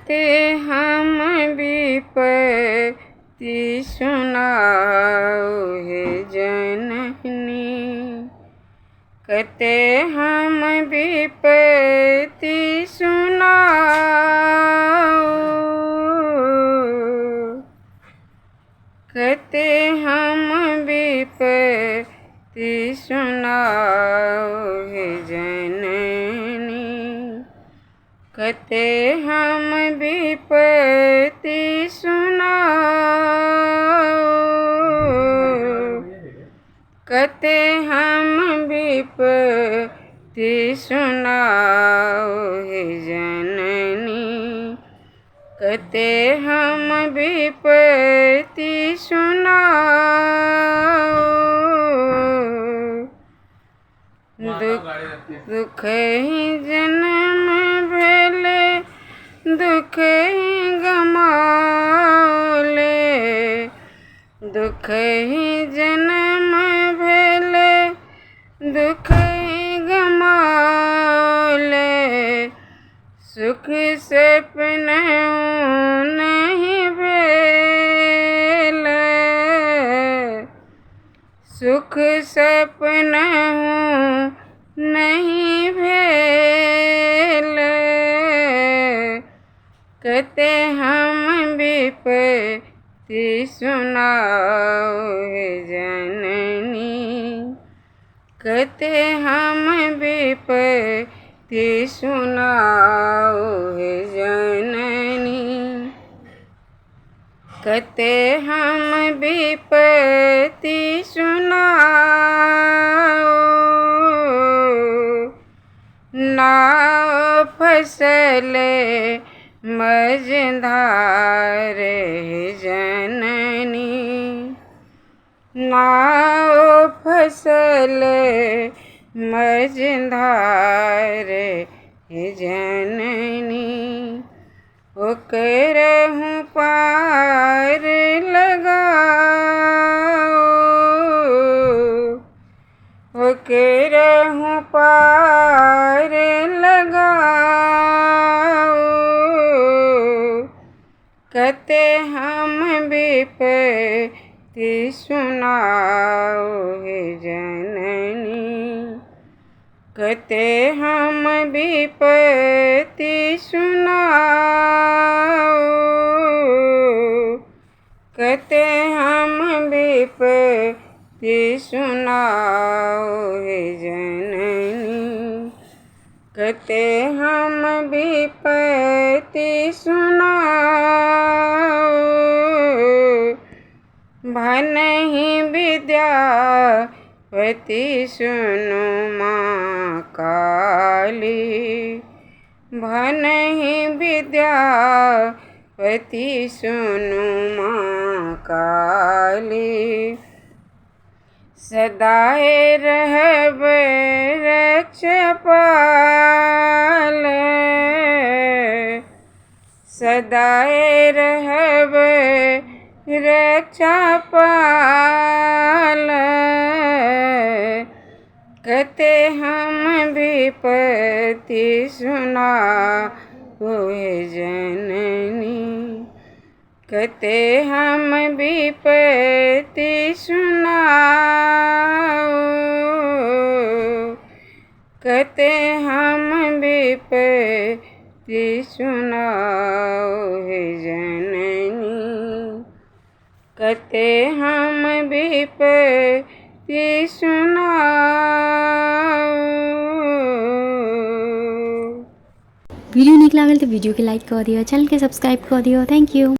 कते हम विपत्ति सुनाओ हे जननी, कते हम विपत्ति सुनाओ, कते हम विपत्ति सुनाओ हे जननी, कते हम विपत्ति सुनाओ, कते हम विपत्ति सुनाओ हे जननी, कते हम विपत्ति सुनाओ। दुख ही जन्म भेले, दुख ही गमाले, दुख ही जन्म भेले, दुख ही गमाले, सुख सपना नहीं भेले, सुख सपना नहीं भेले, कते हम विपत्ति सुनाओ हे जननी, कते हम विपत्ति सुनाओ हे जननी, कते हम विपत्ति सुनाओ। नाव फसले मझधार हे जननी, नाव फसले मझधार हे जननी, ओकरहु पार लगाओ, ओकरहु पार लगाओ, कते हम विपत्ति सुनाओ हे जननी, कते हम विपत्ति सुनाओ, कते हम विपत्ति सुनाओ हे जननी, कते हम विपत्ति सुनाओ। भनहि विद्यापति सुनु माँ काली, भनहि विद्यापति सुनु माँ काली, सदाए रहब रक्षपाल, सदाए रहब रक्षपाल, कते हम विपत्ति सुनाओ हे जननी, कते हम विपत्ति सुनाओ, कते हम विपत्ति सुनाओ हे जननी, कते हम विपत्ति सुनाओ। वीडियो नीक लागल तो वीडियो के लाइक कर दियो, चैनल के सब्सक्राइब कर दियो। Thank you.